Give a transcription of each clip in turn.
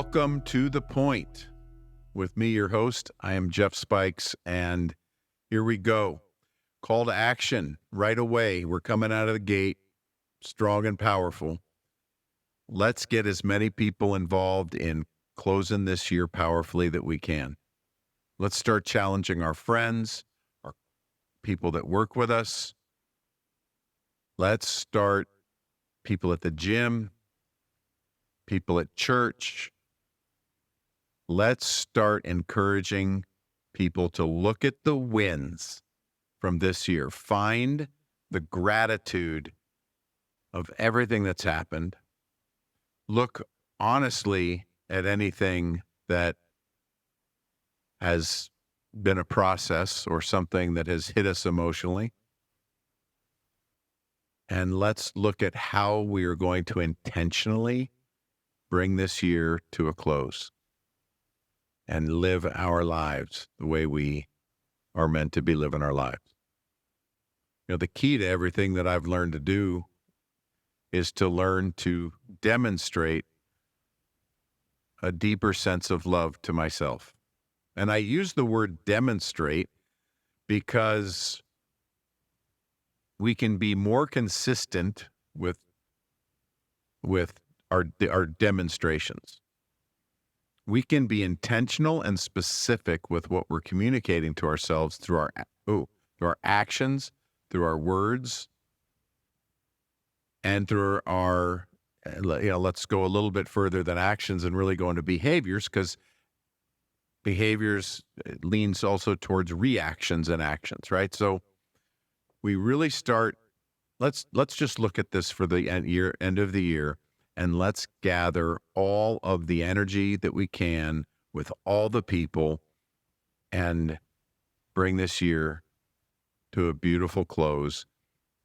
Welcome to The Point. With me, your host, I am Jeff Spikes, and here we go. Call to action right away. We're coming out of the gate, strong and powerful. Let's get as many people involved in closing this year powerfully that we can. Let's start challenging our friends, our people that work with us. Let's start people at the gym, people at church. Let's start encouraging people to look at the wins from this year. Find the gratitude of everything that's happened. Look honestly at anything that has been a process or something that has hit us emotionally. And let's look at how we are going to intentionally bring this year to a close and live our lives the way we are meant to be living our lives. You know, the key to everything that I've learned to do is to learn to demonstrate a deeper sense of love to myself. And I use the word demonstrate because we can be more consistent with our demonstrations. We can be intentional and specific with what we're communicating to ourselves through our actions, through our words, and through our, let's go a little bit further than actions and really go into behaviors, because behaviors leans also towards reactions and actions, right? So we really start, let's just look at this for the end of the year, and let's gather all of the energy that we can with all the people and bring this year to a beautiful close.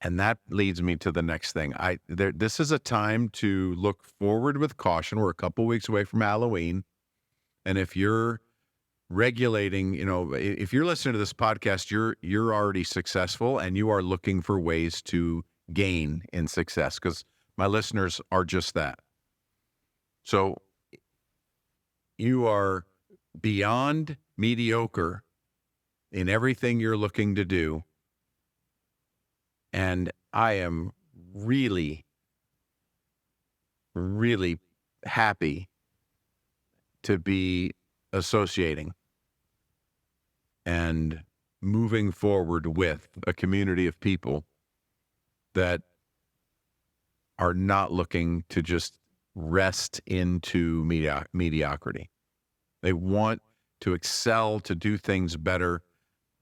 And that leads me to the next thing. This is a time to look forward with caution. We're a couple weeks away from Halloween. And if you're regulating, if you're listening to this podcast, you're already successful and you are looking for ways to gain in success, because my listeners are just that. So you are beyond mediocre in everything you're looking to do. And I am really, really happy to be associating and moving forward with a community of people that are not looking to just rest into mediocrity. They want to excel, to do things better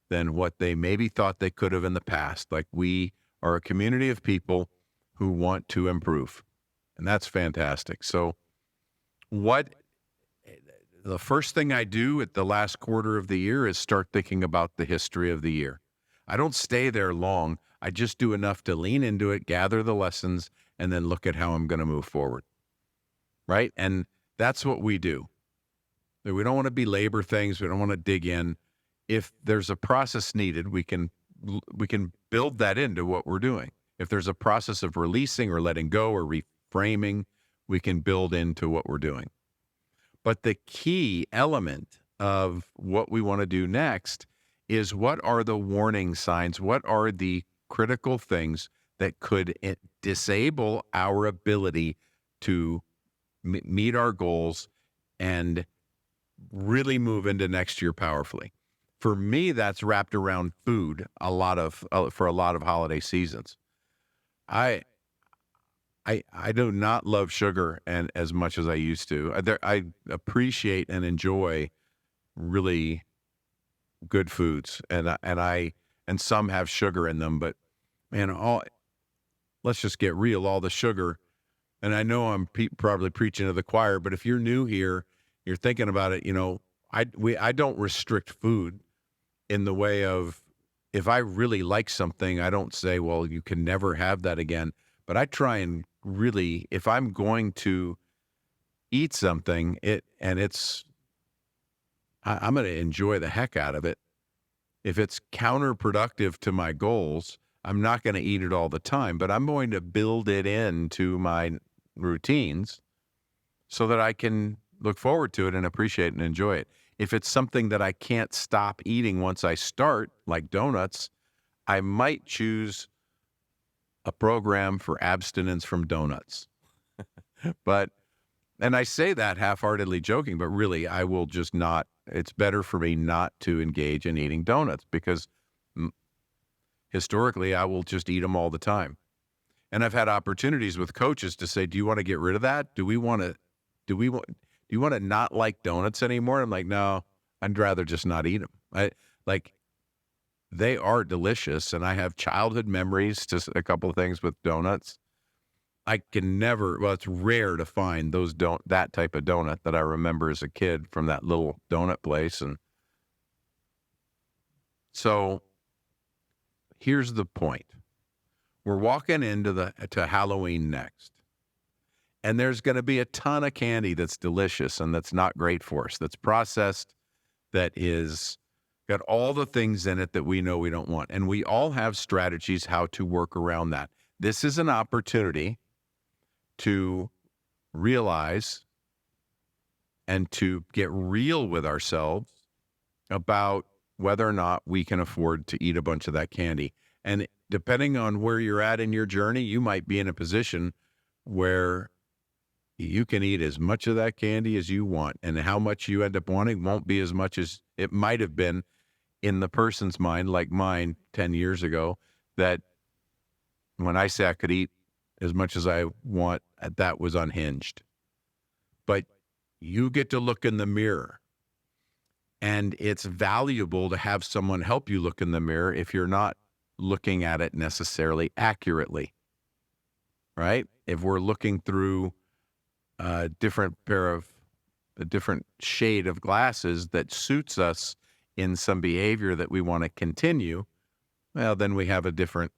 than what they maybe thought they could have in the past. Like, we are a community of people who want to improve, and that's fantastic. So the first thing I do at the last quarter of the year is start thinking about the history of the year. I don't stay there long. I just do enough to lean into it, gather the lessons, and then look at how I'm going to move forward, right? And that's what we do. We don't want to belabor things. We don't want to dig in. If there's a process needed, we can build that into what we're doing. If there's a process of releasing or letting go or reframing, we can build into what we're doing. But the key element of what we want to do next is, what are the warning signs? What are the critical things that could disable our ability to meet our goals and really move into next year powerfully? For me, that's wrapped around food for a lot of holiday seasons. I do not love sugar and as much as I used to. I appreciate and enjoy really good foods, and some have sugar in them, but man, let's just get real. All the sugar, and I know I'm probably preaching to the choir, but if you're new here, you're thinking about it. I don't restrict food in the way of, if I really like something, I don't say, well, you can never have that again. But I try and really, if I'm going to eat something, I'm going to enjoy the heck out of it. If it's counterproductive to my goals, I'm not going to eat it all the time, but I'm going to build it into my routines so that I can look forward to it and appreciate and enjoy it. If it's something that I can't stop eating once I start, like donuts, I might choose a program for abstinence from donuts. But, and I say that half-heartedly joking, but really I will just not, it's better for me not to engage in eating donuts because historically I will just eat them all the time. And I've had opportunities with coaches to say, do you want to get rid of that? Do you want to not like donuts anymore? I'm like, no, I'd rather just not eat them. They are delicious, and I have childhood memories to a couple of things with donuts. I can never, well, it's rare to find that type of donut that I remember as a kid from that little donut place. And so here's the point. We're walking to Halloween next. And there's going to be a ton of candy that's delicious and that's not great for us, that's processed, that is got all the things in it that we know we don't want. And we all have strategies how to work around that. This is an opportunity to realize and to get real with ourselves about whether or not we can afford to eat a bunch of that candy. And depending on where you're at in your journey, you might be in a position where you can eat as much of that candy as you want, and how much you end up wanting won't be as much as it might have been in the person's mind, like mine 10 years ago, that when I say I could eat as much as I want, that was unhinged. But you get to look in the mirror, and it's valuable to have someone help you look in the mirror if you're not looking at it necessarily accurately, right? If we're looking through a different shade of glasses that suits us in some behavior that we want to continue, well, then we have a different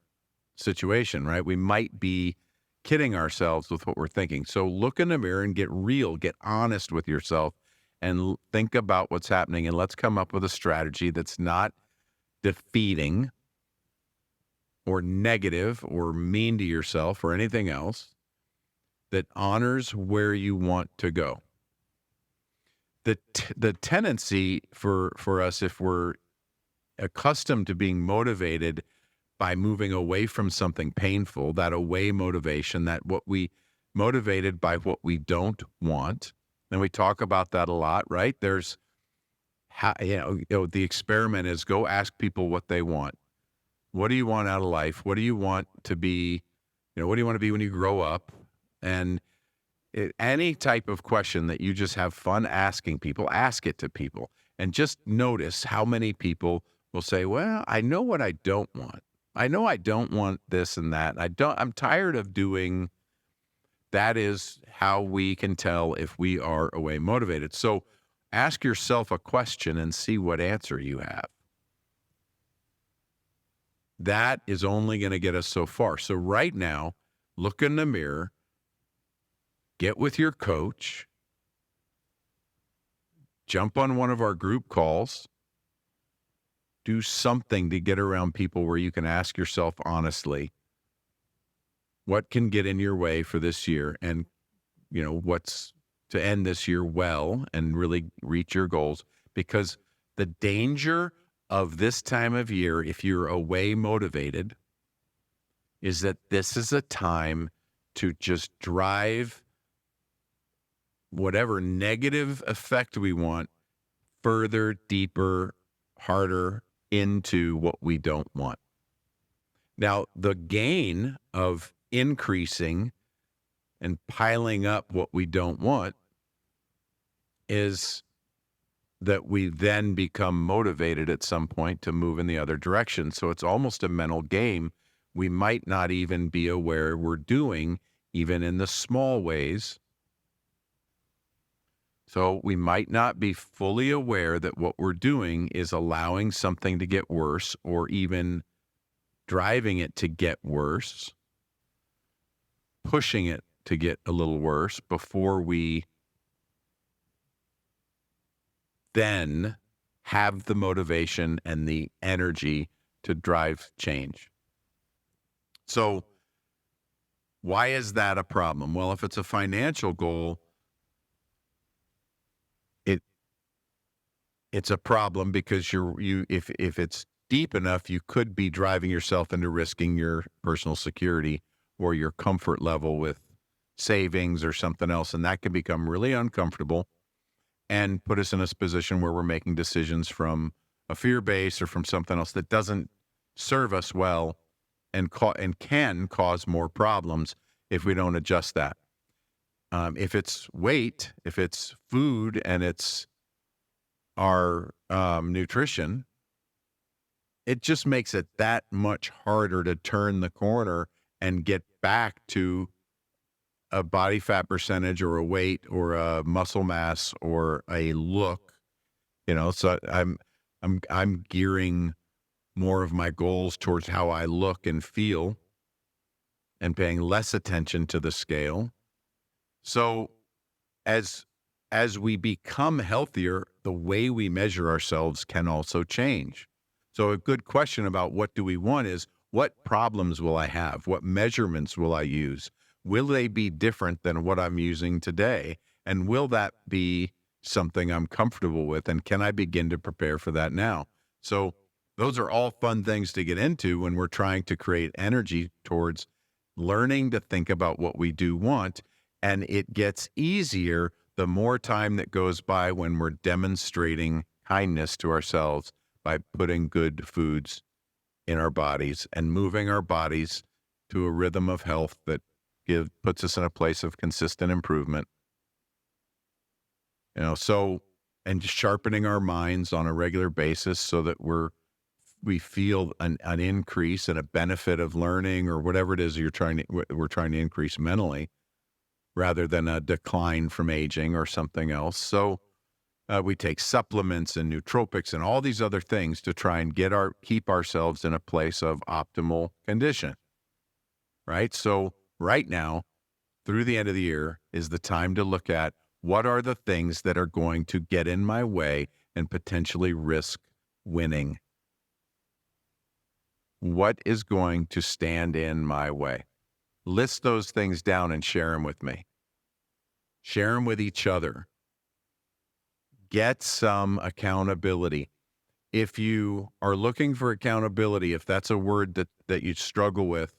situation, right? We might be kidding ourselves with what we're thinking. So look in the mirror and get real, get honest with yourself, and think about what's happening. And let's come up with a strategy that's not defeating or negative or mean to yourself or anything else, that honors where you want to go. The tendency for us, if we're accustomed to being motivated by moving away from something painful, that away motivation, that what we motivated by what we don't want, and we talk about that a lot, right? There's the experiment is go ask people what they want. What do you want out of life? What do you want to be? What do you want to be when you grow up? And any type of question that you just have fun asking people, ask it to people, and just notice how many people will say, well, I know what I don't want. I know I don't want this and that. I'm tired of doing. That is how we can tell if we are away motivated. So ask yourself a question and see what answer you have. That is only going to get us so far. So right now, look in the mirror, get with your coach, jump on one of our group calls, do something to get around people where you can ask yourself honestly, what can get in your way for this year, and what's to end this year well and really reach your goals. Because the danger of this time of year, if you're away motivated, is that this is a time to just drive whatever negative effect we want further, deeper, harder into what we don't want. Now, the gain of increasing and piling up what we don't want is that we then become motivated at some point to move in the other direction. So it's almost a mental game we might not even be aware we're doing, even in the small ways. So we might not be fully aware that what we're doing is allowing something to get worse, or even driving it to get worse, pushing it to get a little worse before we then have the motivation and the energy to drive change. So why is that a problem? Well, if it's a financial goal, it's a problem because if it's deep enough, you could be driving yourself into risking your personal security or your comfort level with savings or something else. And that can become really uncomfortable and put us in a position where we're making decisions from a fear base or from something else that doesn't serve us well and can cause more problems if we don't adjust that. If it's weight, if it's food, and it's our nutrition, it just makes it that much harder to turn the corner and get back to a body fat percentage or a weight or a muscle mass or a look. So I'm gearing more of my goals towards how I look and feel and paying less attention to the scale. So as we become healthier, the way we measure ourselves can also change. So a good question about what do we want is, what problems will I have? What measurements will I use? Will they be different than what I'm using today? And will that be something I'm comfortable with? And can I begin to prepare for that now? So those are all fun things to get into when we're trying to create energy towards learning to think about what we do want. And it gets easier the more time that goes by when we're demonstrating kindness to ourselves by putting good foods in our bodies and moving our bodies to a rhythm of health that puts us in a place of consistent improvement. And just sharpening our minds on a regular basis so that we feel an increase and a benefit of learning or whatever it is we're trying to increase mentally, rather than a decline from aging or something else. So we take supplements and nootropics and all these other things to try and keep ourselves in a place of optimal condition, right? So right now, through the end of the year, is the time to look at what are the things that are going to get in my way and potentially risk winning. What is going to stand in my way? List those things down and share them with me. Share them with each other. Get some accountability. If you are looking for accountability, if that's a word that you struggle with,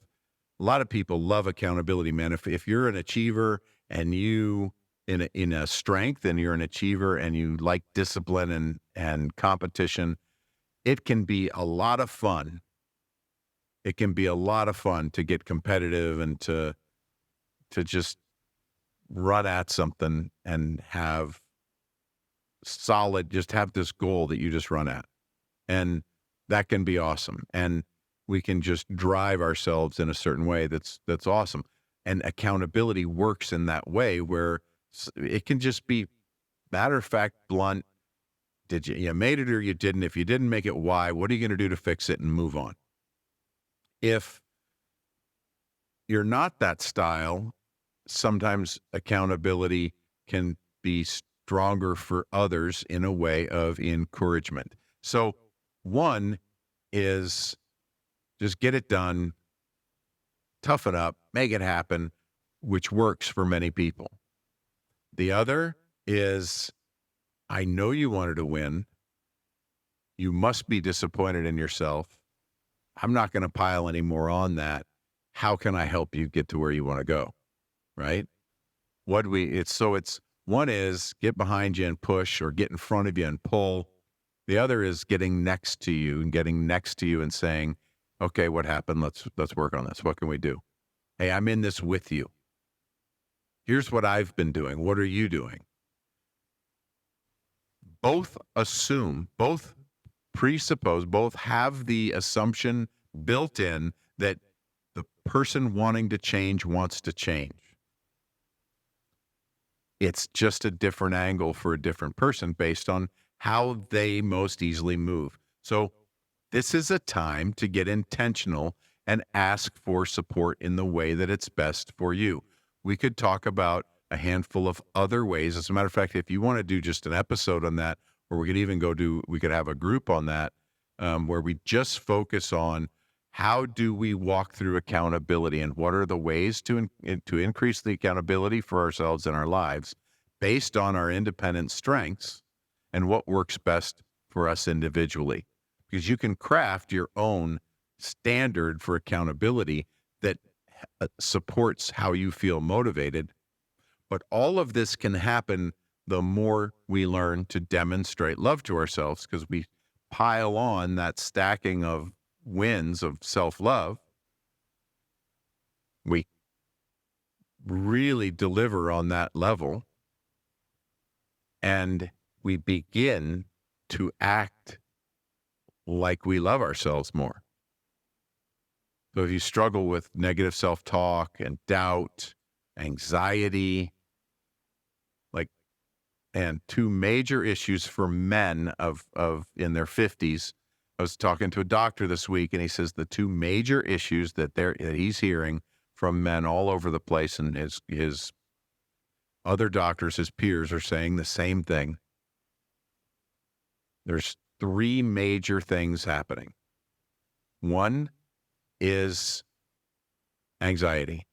a lot of people love accountability, man. If you're an achiever and you in a strength and you're an achiever and you like discipline and competition, it can be a lot of fun. It can be a lot of fun to get competitive and to just run at something and have just have this goal that you just run at. And that can be awesome. And we can just drive ourselves in a certain way that's awesome. And accountability works in that way where it can just be matter of fact, blunt. Did you made it or you didn't? If you didn't make it, why? What are you going to do to fix it and move on? If you're not that style, sometimes accountability can be stronger for others in a way of encouragement. So one is just get it done, toughen up, make it happen, which works for many people. The other is, I know you wanted to win. You must be disappointed in yourself. I'm not going to pile any more on that. How can I help you get to where you want to go? Right? It's one is get behind you and push, or get in front of you and pull. The other is getting next to you and saying, okay, what happened? Let's work on this. What can we do? Hey, I'm in this with you. Here's what I've been doing. What are you doing? Both presuppose, both have the assumption built in that the person wanting to change wants to change. It's just a different angle for a different person based on how they most easily move. So this is a time to get intentional and ask for support in the way that it's best for you. We could talk about a handful of other ways. As a matter of fact, if you want to do just an episode on that, or we could have a group on that where we just focus on how do we walk through accountability and what are the ways to increase the accountability for ourselves in our lives based on our independent strengths and what works best for us individually, because you can craft your own standard for accountability that supports how you feel motivated. But all of this can happen the more we learn to demonstrate love to ourselves, because we pile on that stacking of wins of self-love. We really deliver on that level, and we begin to act like we love ourselves more. So if you struggle with negative self-talk and doubt, anxiety, like, and two major issues for men of in their 50s. I was talking to a doctor this week, and he says the two major issues that he's hearing from men all over the place, and his other doctors, his peers, are saying the same thing. There's three major things happening. One is anxiety.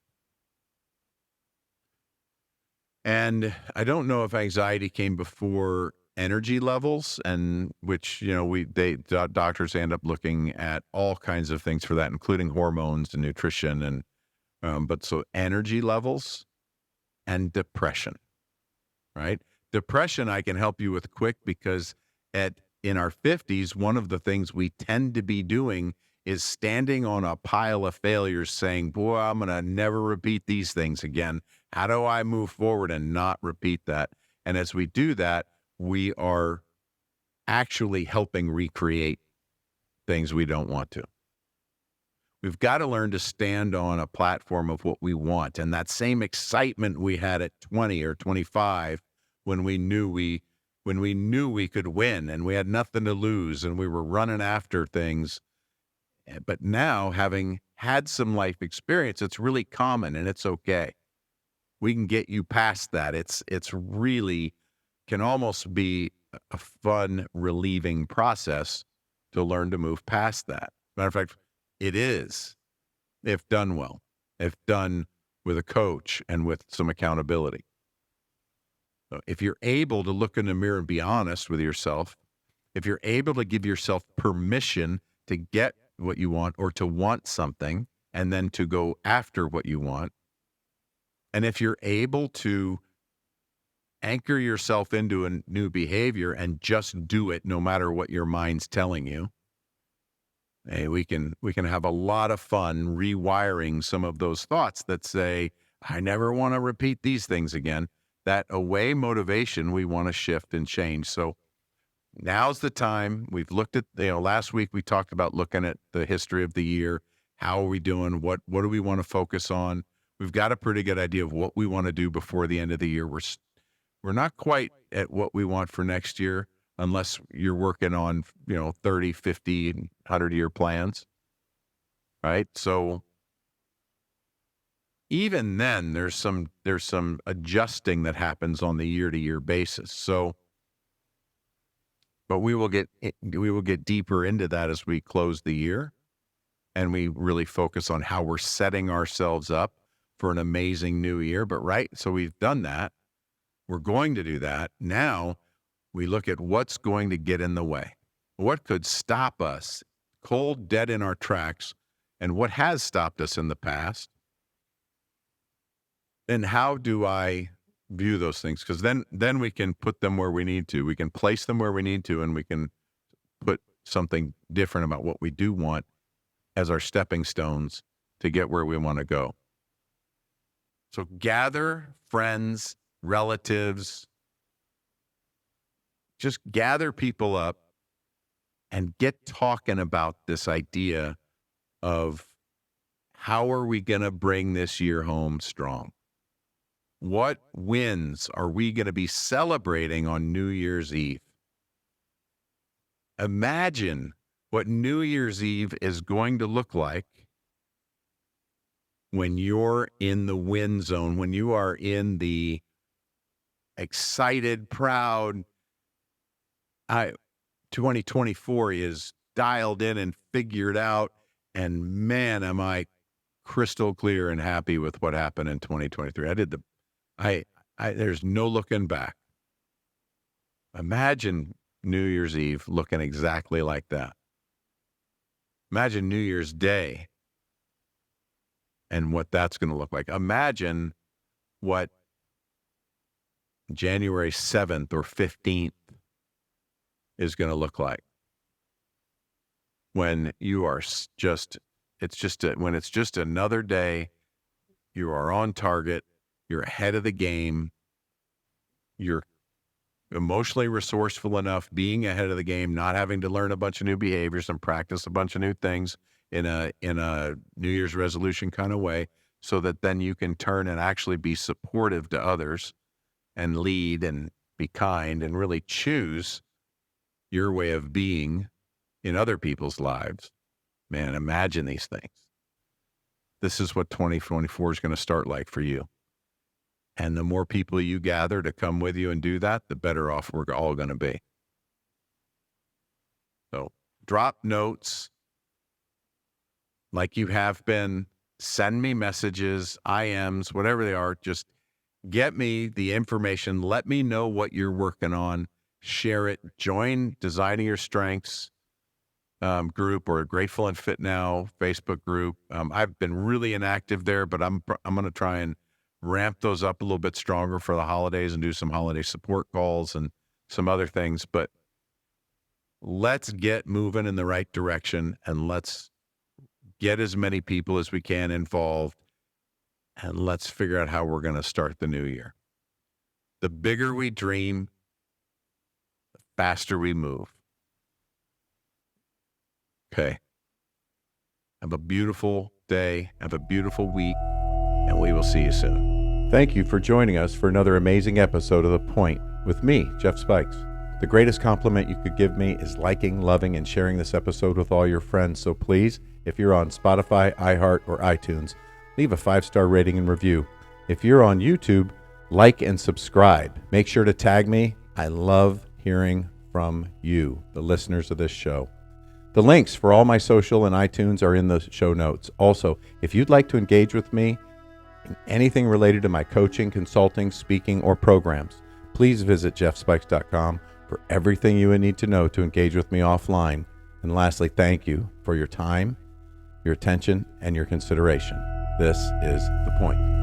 And I don't know if anxiety came before energy levels, and which, doctors end up looking at all kinds of things for that, including hormones and nutrition, and but so energy levels and depression, right? Depression I can help you with quick, because in our 50s, one of the things we tend to be doing is standing on a pile of failures saying, boy, I'm going to never repeat these things again. How do I move forward and not repeat that? And as we do that, we are actually helping recreate things we don't want to. We've got to learn to stand on a platform of what we want. And that same excitement we had at 20 or 25, when we knew we could win and we had nothing to lose and we were running after things. But now, having had some life experience, it's really common and it's okay. We can get you past that. It's really can almost be a fun, relieving process to learn to move past that. Matter of fact, it is, if done well, if done with a coach and with some accountability. So if you're able to look in the mirror and be honest with yourself, if you're able to give yourself permission to get what you want or to want something and then to go after what you want, and if you're able to anchor yourself into a new behavior and just do it no matter what your mind's telling you, hey, we can have a lot of fun rewiring some of those thoughts that say, I never want to repeat these things again. That away motivation we want to shift and change. So now's the time. We've looked at, last week we talked about looking at the history of the year. How are we doing? What do we want to focus on? We've got a pretty good idea of what we want to do before the end of the year. We're not quite at what we want for next year, unless you're working on, 30, 50, 100-year plans, right? So even then, there's some adjusting that happens on the year-to-year basis. So, but we will get deeper into that as we close the year, and we really focus on how we're setting ourselves up for an amazing new year. But right, so we've done that. We're going to do that. Now we look at what's going to get in the way. What could stop us cold dead in our tracks, and what has stopped us in the past? And how do I view those things? Because then we can put them where we need to. We can place them where we need to, and we can put something different about what we do want as our stepping stones to get where we want to go. So gather friends, relatives, just gather people up and get talking about this idea of how are we going to bring this year home strong? What wins are we going to be celebrating on New Year's Eve? Imagine what New Year's Eve is going to look like when you're in the win zone, when you are in the excited, proud, 2024 is dialed in and figured out, and man, am I crystal clear and happy with what happened in 2023. There's no looking back. Imagine New Year's Eve looking exactly like that. Imagine New Year's Day and what that's going to look like. Imagine what January 7th or 15th is going to look like when you are when it's just another day, you are on target, you're ahead of the game, you're emotionally resourceful enough, being ahead of the game, not having to learn a bunch of new behaviors and practice a bunch of new things in a New Year's resolution kind of way, so that then you can turn and actually be supportive to others and lead and be kind and really choose your way of being in other people's lives. Man, imagine these things. This is what 2024 is going to start like for you. And the more people you gather to come with you and do that, the better off we're all going to be. So drop notes like you have been. Send me messages, IMs, whatever they are. Just get me the information. Let me know what you're working on. Share it. Join Designing Your Strengths group or Grateful and Fit Now Facebook group. I've been really inactive there, but I'm going to try and ramp those up a little bit stronger for the holidays and do some holiday support calls and some other things. But let's get moving in the right direction, and let's get as many people as we can involved, and let's figure out how we're going to start the new year. The bigger we dream, the faster we move. Okay. Have a beautiful day. Have a beautiful week, and we will see you soon. Thank you for joining us for another amazing episode of The Point with me, Jeff Spikes. The greatest compliment you could give me is liking, loving, and sharing this episode with all your friends. So please, if you're on Spotify, iHeart, or iTunes, leave a 5-star rating and review. If you're on YouTube, like and subscribe. Make sure to tag me. I love hearing from you, the listeners of this show. The links for all my social and iTunes are in the show notes. Also, if you'd like to engage with me in anything related to my coaching, consulting, speaking, or programs, please visit jeffspikes.com for everything you would need to know to engage with me offline. And lastly, thank you for your time, your attention, and your consideration. This is The Point.